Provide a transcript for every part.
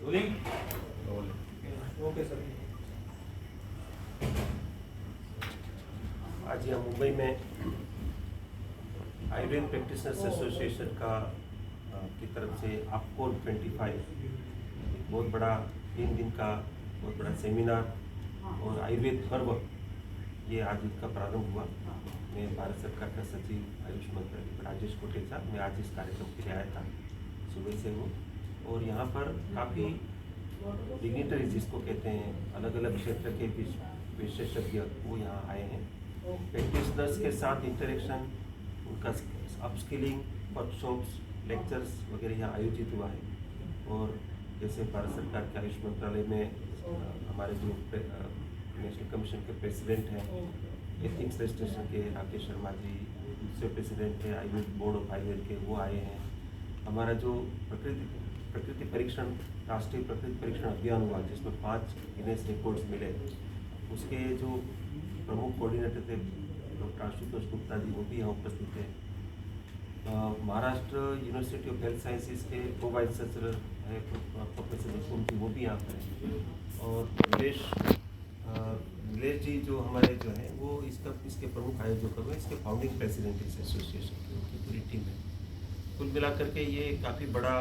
Rolling. Okay sir. आज यहाँ मुंबई में आयुर्वेद प्रैक्टिशनर्स एसोसिएशन का की तरफ से आपकोर 25 एक बहुत बड़ा 3 दिन का बहुत बड़ा सेमिनार और आयुर्वेद पर्व ये आज इसका प्रारंभ हुआ। मैं भारत सरकार का सचिव आयुष मंत्री राजेश कोटेचा, मैं आज इस कार्यक्रम के लिए आया था, सुबह से हूँ। और यहाँ पर काफ़ी डिग्निटरीज जिसको कहते हैं, अलग अलग क्षेत्र के विशेषज्ञ वो यहाँ आए हैं। प्रैक्टिशनर्स के साथ इंटरेक्शन, उनका अपस्किलिंग, वर्कशॉप्स, लेक्चर्स वगैरह यहाँ आयोजित हुआ है। और जैसे भारत सरकार के आयुष मंत्रालय में हमारे जो नेशनल कमीशन के प्रेसिडेंट हैं, एथिक्स रजिस्ट्रेशन के राकेश शर्मा जी, दूसरे प्रेसिडेंट है आयुर्वेद बोर्ड ऑफ आयुर्वेद के, वो आए हैं। हमारा जो प्रकृति परीक्षण, राष्ट्रीय प्रकृति परीक्षण अभियान हुआ जिसमें 5 गिनेस रिकॉर्ड्स मिले, उसके जो प्रमुख कोऑर्डिनेटर थे डॉक्टर आशुतोष गुप्ता जी, वो भी यहाँ उपस्थित थे। Maharashtra university of health sciences के प्रो वाइस चांसलर है प्रोफेसर निपुण जी, वो भी यहाँ पर हैं। और नीलेश जी जो हमारे जो है वो इसके प्रमुख आयोजक हुए, इसके फाउंडिंग प्रेसिडेंट इस एसोसिएशन की, उनकी पूरी टीम है। कुल मिलाकर के ये काफ़ी बड़ा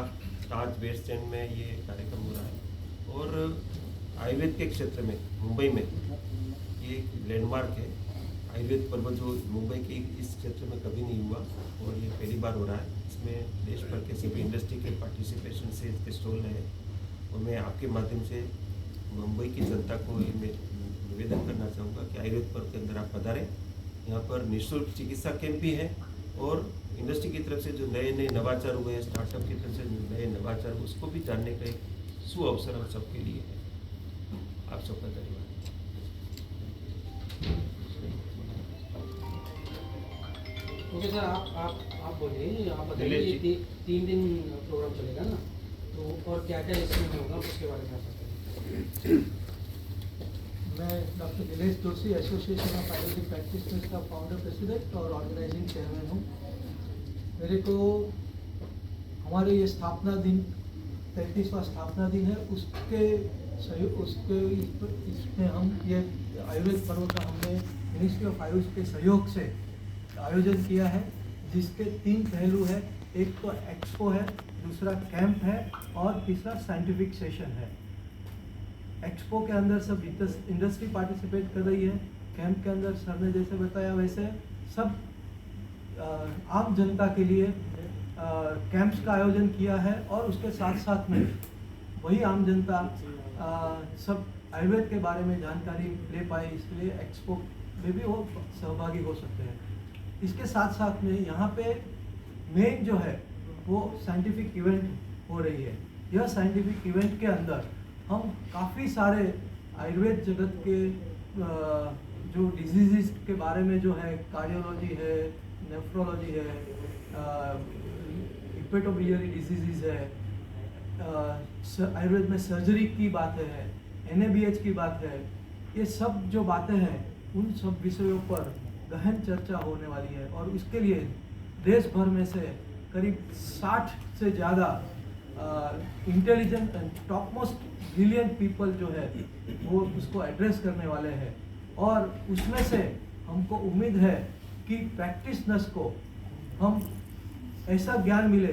ताज वेस्ट स्टैंड में ये कार्यक्रम हो रहा है। और आयुर्वेद के क्षेत्र में मुंबई में ये एक लैंडमार्क है। आयुर्वेद पर्व जो मुंबई के इस क्षेत्र में कभी नहीं हुआ और ये पहली बार हो रहा है। इसमें देश भर के सभी इंडस्ट्री के पार्टिसिपेशन से इसके स्टॉल रहे। और मैं आपके माध्यम से मुंबई की जनता को ये निवेदन करना चाहूँगा कि आयुर्वेद पर्व के अंदर आप पधारें। यहाँ पर निःशुल्क चिकित्सा कैंप भी है और इंडस्ट्री की तरफ से जो नए नए नवाचार हुए हैं, स्टार्टअप की तरफ से नए नवाचार, उसको भी जानने का एक सुअवसर हम सबके लिए है। आप सबका धन्यवाद। ओके सर, आप बोलिए, आप बताइए। ये 3 दिन प्रोग्राम चलेगा ना, तो और क्या क्या इसमें होगा उसके बारे में आप बताइए। मैं doctor Nilesh Joshi, association of Ayurvedic practitioners का फाउंडर प्रेसिडेंट और ऑर्गेनाइजिंग चेयरमैन हूँ। मेरे को हमारे ये स्थापना दिन 33वां स्थापना दिन है, इसमें हम ये आयुर्वेद पर्व का हमने मिनिस्ट्री ऑफ आयुष के सहयोग से आयोजन किया है, जिसके 3 पहलू है। एक तो एक्सपो है, दूसरा कैंप है और तीसरा साइंटिफिक सेशन है। एक्सपो के अंदर सब इंडस्ट्री पार्टिसिपेट कर रही है। कैंप के अंदर सर ने जैसे बताया वैसे सब आम जनता के लिए कैंप्स का आयोजन किया है। और उसके साथ साथ में वही आम जनता सब आयुर्वेद के बारे में जानकारी ले पाए, इसलिए एक्सपो में भी वो सहभागी हो सकते हैं। इसके साथ साथ में यहाँ पे मेन जो है वो साइंटिफिक इवेंट हो रही है। यह साइंटिफिक इवेंट के अंदर हम काफ़ी सारे आयुर्वेद जगत के जो डिजीज़ के बारे में जो है, कार्डियोलॉजी है, नेफ्रोलॉजी है, हिपेटोबिलियरी डिजीज़ है, आयुर्वेद में सर्जरी की बातें है, NABH की बात है, ये सब जो बातें हैं उन सब विषयों पर गहन चर्चा होने वाली है। और उसके लिए देश भर में से करीब 60 से ज़्यादा intelligent top most brilliant people जो है वो उसको एड्रेस करने वाले हैं। और उसमें से हमको उम्मीद है कि प्रैक्टिशनर्स को हम ऐसा ज्ञान मिले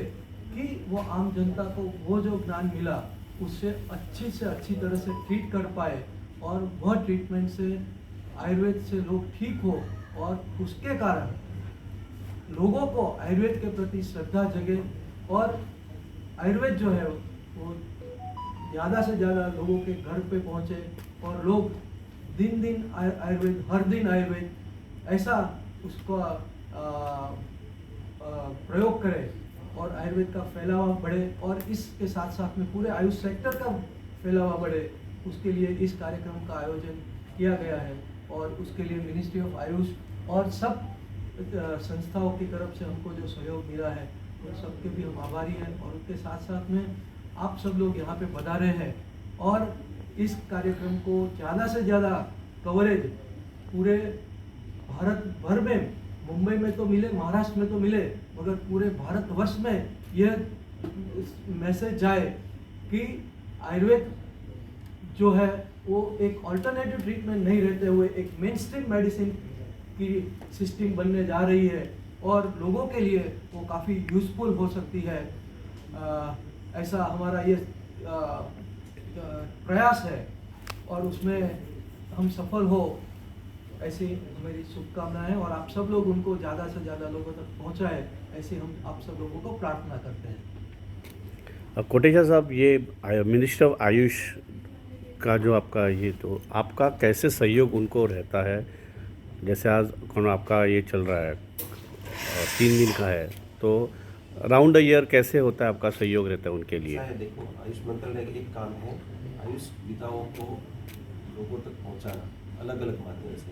कि वो आम जनता को वो जो ज्ञान मिला उससे अच्छी तरह से ट्रीट कर पाए और वह ट्रीटमेंट से आयुर्वेद से लोग ठीक हो और उसके कारण लोगों को आयुर्वेद के प्रति श्रद्धा जगे और आयुर्वेद जो है वो ज़्यादा से ज़्यादा लोगों के घर पे पहुँचे और लोग दिन दिन आयुर्वेद, हर दिन आयुर्वेद, ऐसा उसको प्रयोग करें और आयुर्वेद का फैलावा बढ़े और इसके साथ साथ में पूरे आयुष सेक्टर का फैलावा बढ़े। उसके लिए इस कार्यक्रम का आयोजन किया गया है और उसके लिए मिनिस्ट्री ऑफ आयुष और सब संस्थाओं की तरफ से हमको जो सहयोग मिला है उन सबके भी हम आभारी हैं। और उसके साथ साथ में आप सब लोग यहाँ पे पधारे हैं और इस कार्यक्रम को ज़्यादा से ज़्यादा कवरेज पूरे भारत भर में, मुंबई में तो मिले, महाराष्ट्र में तो मिले, मगर पूरे भारतवर्ष में यह मैसेज जाए कि आयुर्वेद जो है वो एक अल्टरनेटिव ट्रीटमेंट नहीं रहते हुए एक मेन स्ट्रीम मेडिसिन की सिस्टम बनने जा रही है और लोगों के लिए वो काफ़ी यूज़फुल हो सकती है। ऐसा हमारा ये प्रयास है और उसमें हम सफल हो, ऐसी मेरी शुभकामनाएं हैं और आप सब लोग उनको ज़्यादा से ज़्यादा लोगों तक पहुंचाएं, ऐसे हम आप सब लोगों को प्रार्थना करते हैं। कोटेचा साहब, ये मिनिस्टर ऑफ आयुष का जो आपका ये, तो आपका कैसे सहयोग उनको रहता है? जैसे आज कौन आपका ये चल रहा है 3 दिन का है, तो राउंड ईयर कैसे होता है, आपका सहयोग रहता है उनके लिए? ऐसा है, देखो, आयुष मंत्रालय का एक काम है आयुष विधाओं को लोगों तक पहुंचाना अलग अलग माध्यम से।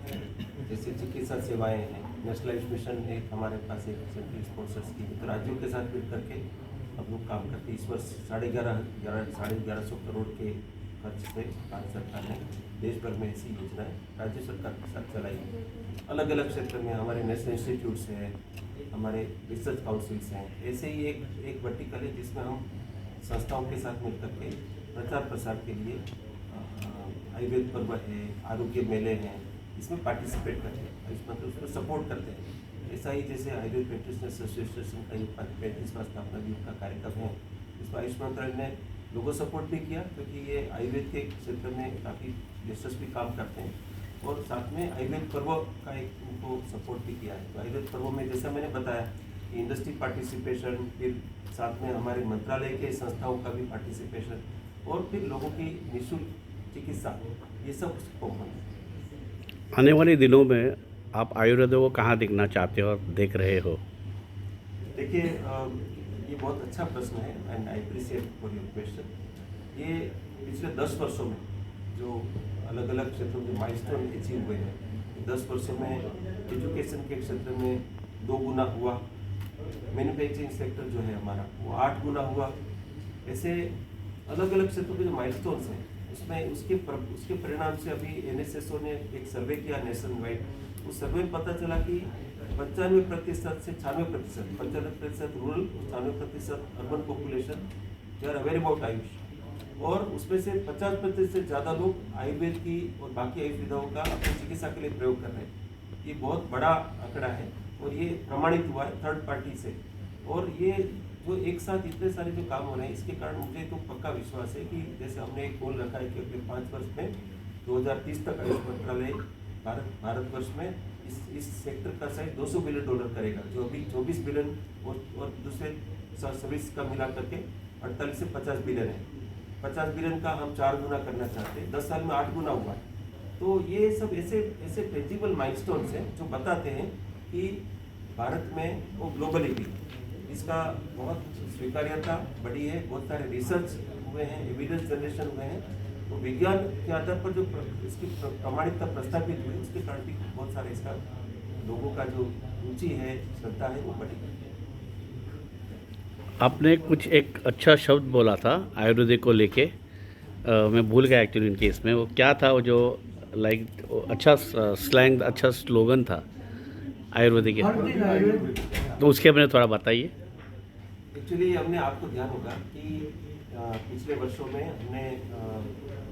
जैसे चिकित्सा सेवाएं हैं, नेशनल आयुष मिशन एक हमारे पास एक सेंट्रल स्पॉन्सर स्कीम, तो राज्यों के साथ मिल करके हम लोग काम करते हैं। इस वर्ष 11,500 करोड़ के खर्च से भारत सरकार ने देश भर में ऐसी योजनाएं राज्य सरकार के साथ चलाई है। अलग अलग क्षेत्र में हमारे नेशनल इंस्टीट्यूट्स हैं, हमारे रिसर्च काउंसिल्स हैं। ऐसे ही एक वर्टिकल है जिसमें हम संस्थाओं के साथ मिल करके प्रचार प्रसार के लिए आयुर्वेद पर्व है, आरोग्य मेले हैं, इसमें पार्टिसिपेट करते हैं। आयुष मंत्री उसको सपोर्ट करते हैं। ऐसा ही जैसे आयुर्वेद प्रैक्टिशनर्स एसोसिएशन का 35वां स्थापना दिवस का कार्यक्रम है, इसमें आयुष मंत्रालय ने लोगों सपोर्ट भी किया, क्योंकि ये आयुर्वेद के क्षेत्र में काफ़ी यशस्वी काम करते हैं और साथ में आयुर्वेद पर्व का एक उनको सपोर्ट भी किया है। तो आयुर्वेद पर्व में जैसा मैंने बताया कि इंडस्ट्री पार्टिसिपेशन, फिर साथ में हमारे मंत्रालय के संस्थाओं का भी पार्टिसिपेशन और फिर लोगों की निःशुल्क चिकित्सा, ये सब कॉमन है। आने वाले दिनों में आप आयुर्वेद को कहाँ देखना चाहते हो और देख रहे हो? देखिए, ये बहुत अच्छा प्रश्न है and I appreciate for your question. ये पिछले 10 वर्षों में जो अलग अलग क्षेत्रों में माइलस्टोन अचीव हुए हैं, 10 वर्षों में एजुकेशन के क्षेत्र में 2 गुना हुआ, मैन्युफैक्चरिंग सेक्टर जो है हमारा वो 8 गुना हुआ। ऐसे अलग अलग क्षेत्रों के जो माइलस्टोन्स हैं उसमें उसके परिणाम से अभी NSSO ने एक सर्वे किया नेशनल वाइड। उस सर्वे में पता चला कि 95% से 96%, 95% rural, 96% urban population they are aware about Ayush, और उसमें से 50% से ज़्यादा लोग आयुर्वेद की और बाकी आयुष विधाओं का अपनी चिकित्सा के लिए प्रयोग कर रहे हैं। ये बहुत बड़ा आंकड़ा है और ये प्रमाणित हुआ है थर्ड पार्टी से। और ये जो एक साथ इतने सारे जो काम हो रहे हैं, इसके कारण मुझे तो पक्का विश्वास है कि जैसे हमने एक गोल रखा है कि अगले 5 वर्ष में 2030 तक आयुष मंत्रालय भारतवर्ष में इस सेक्टर का साइज $200 बिलियन करेगा, जो अभी 24 बिलियन और दूसरे सर्विस का मिला करके 48 से 50 बिलियन है। 50 बिलियन का हम 4 गुना करना चाहते हैं, 10 साल में 8 गुना हुआ। तो ये सब ऐसे टेंजिबल माइलस्टोन्स हैं जो बताते हैं कि भारत में वो ग्लोबली भी इसका बहुत स्वीकार्यता बढ़ी है, बहुत सारे रिसर्च हुए हैं, एविडेंस जनरेशन हुए हैं। तो विज्ञान के आधार पर जो इसकी प्रमाणिकता प्रस्थापित हुई, उसके कारण भी बहुत सारे इसका लोगों का जो रुचि है, श्रद्धा है, वो बढ़ी। आपने कुछ एक अच्छा शब्द बोला था आयुर्वेद को लेके, मैं भूल गया एक्चुअली इनके इसमें वो क्या था, वो जो लाइक अच्छा स्लैंग, अच्छा स्लोगन था आयुर्वेदिक के, तो उसके बारे में थोड़ा बताइए। एक्चुअली हमने, आपको ध्यान होगा कि पिछले वर्षों में हमने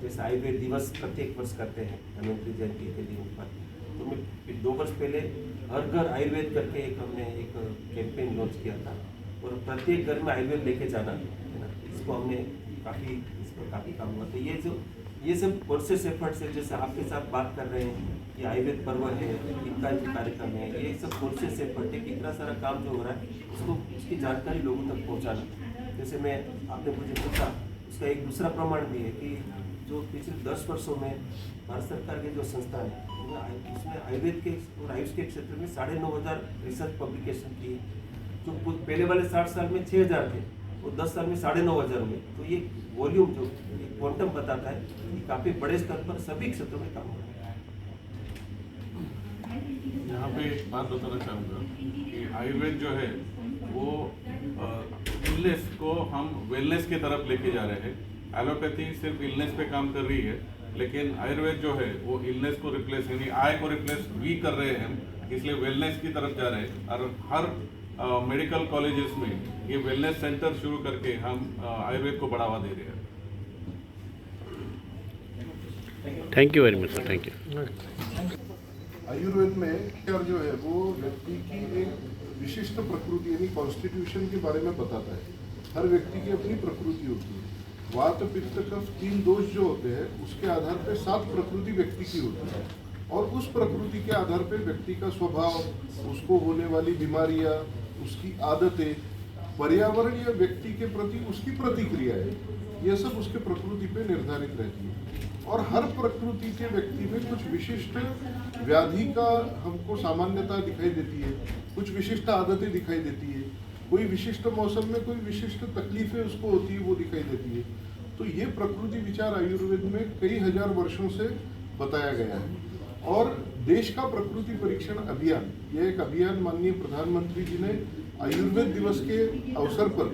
जैसे आयुर्वेद दिवस प्रत्येक वर्ष करते हैं धन्वंतरि जयंती के दिन पर, तो मैं फिर 2 वर्ष पहले हर घर आयुर्वेद करके हमने एक कैंपेन लॉन्च किया था और प्रत्येक घर में आयुर्वेद लेके जाना है ना, इसको हमने इस पर काफ़ी काम हुआ। तो ये सब कॉन्शियस एफर्ट से, जैसे आपके साथ बात कर रहे हैं कि आयुर्वेद पर्व है, इनका जो कार्यक्रम है, ये सब कॉन्शियस एफर्ट है कि इतना सारा काम जो हो रहा है उसकी जानकारी लोगों तक पहुंचाना। जैसे आपने मुझे पूछा, उसका एक दूसरा प्रमाण भी है कि जो पिछले 10 वर्षों में भारत सरकार के जो संस्थान है उसमें आयुर्वेद के और आयुष के क्षेत्र में 9,500 रिसर्च पब्लिकेशन की, जो पहले वाले 60 साल में 6,000 थे और 10 साल में 9,500 हुए। तो ये वॉल्यूम जो क्वांटम बताता है कि काफ़ी बड़े स्तर पर सभी क्षेत्रों में काम हो रहा है। यहाँ पे एक बात बताना चाहूँगा कि आयुर्वेद जो है वो इलनेस को हम वेलनेस की तरफ लेके जा रहे हैं। एलोपैथी सिर्फ इलनेस पे काम कर रही है, लेकिन आयुर्वेद जो है वो इलनेस को रिप्लेस, यानी आय को रिप्लेस भी कर रहे हैं, इसलिए वेलनेस की तरफ जा रहे हैं। और हर मेडिकल कॉलेजेस में ये वेलनेस सेंटर शुरू करके हम आयुर्वेद को बढ़ावा दे रहे हैं। Thank you very much sir, thank you. Ayurveda में केयर जो है वो व्यक्ति की एक विशिष्ट प्रकृति यानी कॉन्स्टिट्यूशन के बारे में बताता है। हर व्यक्ति की अपनी प्रकृति होती है। वात पित्त कफ 3 दोष जो होते हैं उसके आधार पर 7 प्रकृति व्यक्ति की होती है और उस प्रकृति के आधार पर व्यक्ति का स्वभाव, उसको होने वाली बीमारियां, उसकी आदतें, पर्यावरण या व्यक्ति के प्रति उसकी प्रतिक्रियाएं, ये सब उसके प्रकृति पे निर्धारित रहती है। और हर प्रकृति के व्यक्ति में कुछ विशिष्ट व्याधि का हमको सामान्यता दिखाई देती है, कुछ विशिष्ट आदतें दिखाई देती है, कोई विशिष्ट मौसम में कोई विशिष्ट तकलीफें उसको होती है वो दिखाई देती है। तो ये प्रकृति विचार आयुर्वेद में कई हजार वर्षों से बताया गया है। और देश का प्रकृति परीक्षण अभियान, यह एक अभियान माननीय प्रधानमंत्री जी ने आयुर्वेद दिवस के अवसर पर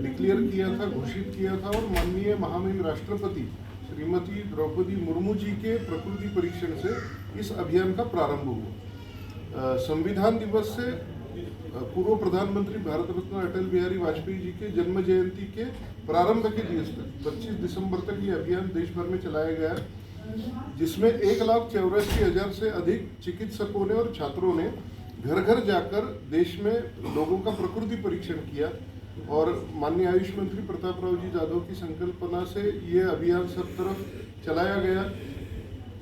डिक्लेयर किया था, घोषित किया था और माननीय महामहिम राष्ट्रपति श्रीमती द्रौपदी मुर्मू जी के प्रकृति परीक्षण से इस अभियान का प्रारंभ हुआ। संविधान दिवस से पूर्व प्रधानमंत्री भारत रत्न अटल बिहारी वाजपेयी जी के जन्म जयंती के प्रारंभ के दिवस तक 25 दिसंबर तक ये अभियान देश भर में चलाया गया, जिसमें 1,84,000 से अधिक चिकित्सकों ने और छात्रों ने घर घर जाकर देश में लोगों का प्रकृति परीक्षण किया। और माननीय आयुष मंत्री प्रताप राव जी जाधव की संकल्पना से ये अभियान सब तरफ चलाया गया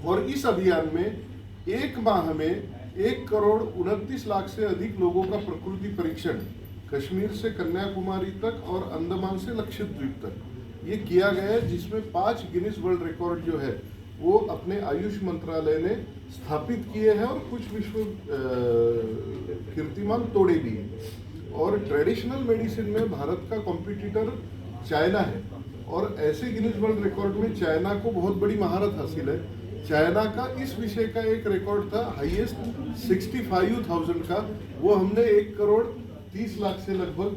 और इस अभियान में एक माह में 1,29 लाख से अधिक लोगों का प्रकृति परीक्षण कश्मीर से कन्याकुमारी तक और अंडमान से लक्षद्वीप तक ये किया गया, जिसमें 5 गिनीज वर्ल्ड रिकॉर्ड जो है वो अपने आयुष मंत्रालय ने स्थापित किए हैं और कुछ विश्व कीर्तिमान तोड़े भी हैं। और ट्रेडिशनल मेडिसिन में भारत का कॉम्पिटिटर चाइना है और ऐसे गिनीज वर्ल्ड रिकॉर्ड में चाइना को बहुत बड़ी महारत हासिल है। चाइना का इस विषय का एक रिकॉर्ड था हाईएस्ट 65,000 का, वो हमने 1,30,00,000 से लगभग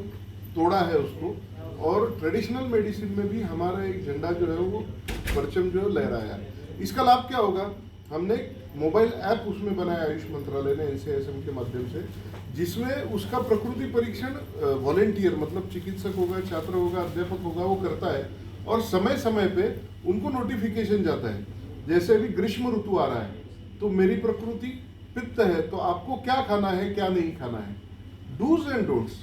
तोड़ा है उसको। और ट्रेडिशनल मेडिसिन में भी हमारा एक झंडा जो है वो परचम जो है लहराया है। इसका लाभ क्या होगा? हमने मोबाइल ऐप उसमें बनाया आयुष मंत्रालय ने NCSM के माध्यम से, जिसमें उसका प्रकृति परीक्षण वॉलेंटियर मतलब चिकित्सक होगा, छात्र होगा, अध्यापक होगा, वो करता है और समय समय पे उनको नोटिफिकेशन जाता है। जैसे अभी ग्रीष्म ऋतु आ रहा है तो मेरी प्रकृति पित्त है तो आपको क्या खाना है क्या नहीं खाना है, डूज एंड डोंट्स।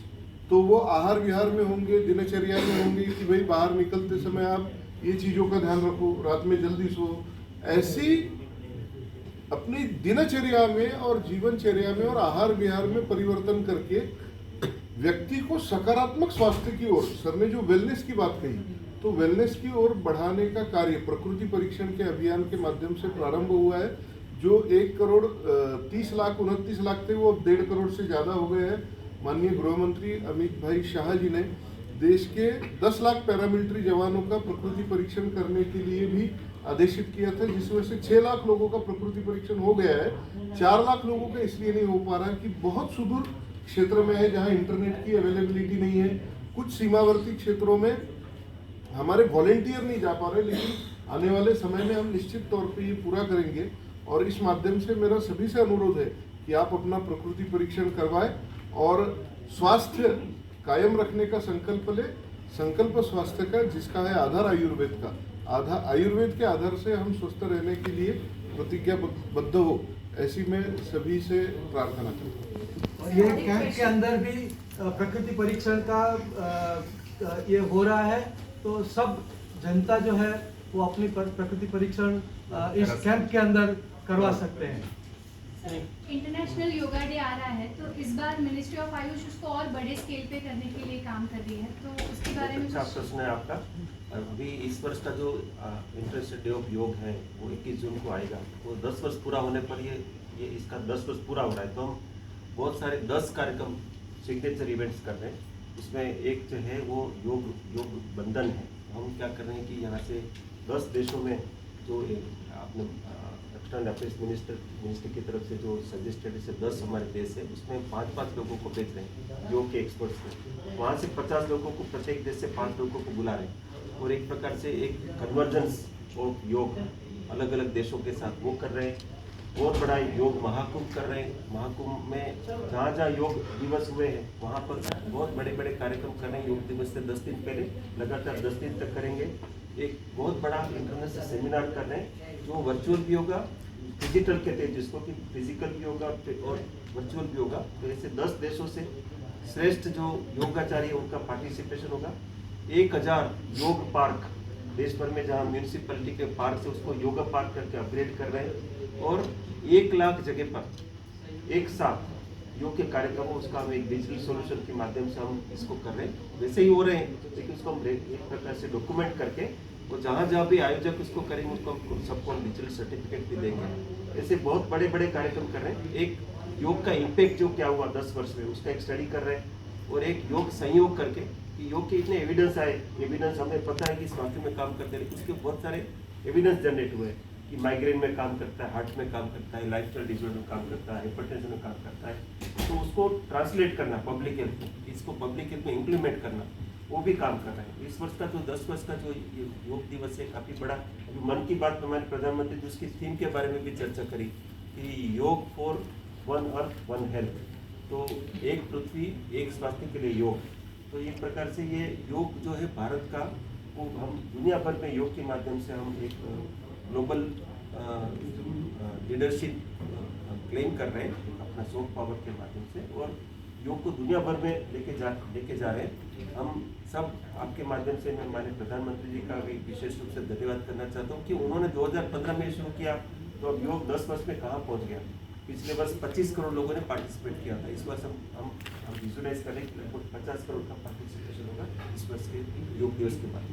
तो वो आहार विहार में होंगे, दिनचर्या में होंगे कि भाई बाहर निकलते समय आप ये चीज़ों का ध्यान रखो, रात में जल्दी सो। ऐसी अपनी दिनचर्या में और जीवनचर्या में और आहार विहार में परिवर्तन करके व्यक्ति को सकारात्मक स्वास्थ्य की ओर, सर ने जो वेलनेस की बात कही, तो वेलनेस की ओर बढ़ाने का कार्य प्रकृति परीक्षण के अभियान के माध्यम से प्रारंभ हुआ है। जो 1,30,29,00,000 थे वो अब 1.5 करोड़ से ज़्यादा हो गए हैं। माननीय गृह मंत्री अमित भाई शाह जी ने देश के 10 लाख पैरामिलिट्री जवानों का प्रकृति परीक्षण करने के लिए भी आदेशित किया था, जिसमें से 6 लाख लोगों का प्रकृति परीक्षण हो गया है। 4 लाख लोगों का इसलिए नहीं हो पा रहा है कि बहुत सुदूर क्षेत्र में है जहां इंटरनेट की अवेलेबिलिटी नहीं है। कुछ सीमावर्ती क्षेत्रों में हमारे वॉलेंटियर नहीं जा पा रहे, लेकिन आने वाले समय में हम निश्चित तौर पे ये पूरा करेंगे। और इस माध्यम से मेरा सभी से अनुरोध है कि आप अपना प्रकृति परीक्षण करवाएं और स्वास्थ्य कायम रखने का संकल्प ले। संकल्प स्वास्थ्य का, जिसका है आधार आयुर्वेद का, आयुर्वेद के आधार से हम स्वस्थ रहने के लिए प्रतिज्ञाबद्ध हो, ऐसी मैं सभी से प्रार्थना करता हूँ। ये कैंप के अंदर भी प्रकृति परीक्षण का ये हो रहा है, तो सब जनता जो है वो अपनी प्रकृति परीक्षण इस कैंप के अंदर करवा सकते हैं। इंटरनेशनल योगा डे आ रहा है, तो इस बार मिनिस्ट्री ऑफ आयुष उसको और बड़े स्केल पे करने के लिए काम कर रही है, तो उसके बारे में अच्छा प्रश्न है आपका। अभी इस वर्ष का जो इंटरनेशनल डे ऑफ योग है वो 21 जून को आएगा। वो 10 वर्ष पूरा होने पर ये इसका 10 वर्ष पूरा हो रहा है, तो हम बहुत सारे 10 कार्यक्रम सिग्नेचर इवेंट्स कर रहे हैं। उसमें एक जो है वो योग बंधन है। हम क्या कर रहे हैं कि यहाँ से 10 देशों में जो अपने एक्सटर्नल अफेयर्स मिनिस्ट्री की तरफ से जो सजेस्टेड से 10 हमारे देश है, उसमें 5-5 लोगों को भेज रहे हैं योग के एक्सपर्ट्स को। वहाँ से 50 लोगों को, प्रत्येक देश से 5 लोगों को बुला रहे हैं और एक प्रकार से एक कन्वर्जेंस ऑफ योग अलग अलग देशों के साथ वो कर रहे हैं। बहुत बड़ा योग महाकुंभ कर रहे हैं। महाकुंभ में जहाँ जहाँ योग दिवस हुए हैं वहाँ पर बहुत बड़े बड़े कार्यक्रम कर रहे हैं। योग दिवस से 10 दिन पहले लगातार 10 दिन तक करेंगे। एक बहुत बड़ा इंटरनेशनल सेमिनार कर रहे हैं जो वर्चुअल भी होगा, डिजिटल कहते हैं जिसको, कि फिजिकल भी होगा और वर्चुअल भी होगा। तो ऐसे 10 देशों से श्रेष्ठ जो योगाचार्य उनका पार्टिसिपेशन होगा। 1000 योग पार्क देश भर में जहाँ म्यूनिसिपैलिटी के पार्क से उसको योगा पार्क करके अपग्रेड कर रहे हैं और 1 लाख जगह पर एक साथ योग के कार्यक्रम हो, उसका हम एक डिजिटल सॉल्यूशन के माध्यम से हम इसको कर रहे हैं। वैसे ही हो रहे हैं लेकिन उसको हम एक प्रकार से डॉक्यूमेंट करके और जहाँ जहाँ भी आयोजक उसको करेंगे उसको हम सबको हम डिजिटल सर्टिफिकेट भी देंगे। ऐसे बहुत बड़े बड़े कार्यक्रम कर रहे हैं। एक योग का इम्पैक्ट जो क्या हुआ 10 वर्ष में उसका एक स्टडी कर रहे हैं और एक योग संयोग करके कि योग के इतने एविडेंस आए। एविडेंस हमें पता है कि स्वास्थ्य में काम करते हैं लेकिन उसके बहुत सारे एविडेंस जनरेट हुए कि माइग्रेन में काम करता है, हार्ट में काम करता है, लाइफस्टाइल डिसऑर्डर में काम करता है, हाइपरटेंशन में काम करता है। तो उसको ट्रांसलेट करना पब्लिक हेल्थ में, इसको पब्लिक हेल्थ में इम्प्लीमेंट करना, वो भी काम कर रहे हैं। इस वर्ष का जो 10 वर्ष का जो योग दिवस है काफ़ी बड़ा। मन की बात में हमारे प्रधानमंत्री जी उसकी थीम के बारे में भी चर्चा करी कि योग for one earth one health, तो एक पृथ्वी एक स्वास्थ्य के लिए योग। तो एक प्रकार से ये योग जो है भारत का, वो हम दुनिया भर में योग के माध्यम से हम एक ग्लोबल लीडरशिप क्लेम कर रहे हैं अपना सॉफ्ट पावर के माध्यम से और योग को दुनिया भर में लेके जा रहे हैं। हम सब आपके माध्यम से मैं हमारे प्रधानमंत्री जी का भी विशेष रूप से धन्यवाद करना चाहता हूँ कि उन्होंने 2015 में शुरू किया तो अब योग 10 वर्ष में कहाँ पहुँच गया। पिछले वर्ष 25 करोड़ लोगों ने पार्टिसिपेट किया था। इस वर्ष हम विजुलाइज करें कि लगभग 50 करोड़ का पार्टिसिपेशन होगा इस वर्ष के योग दिवस के बाद।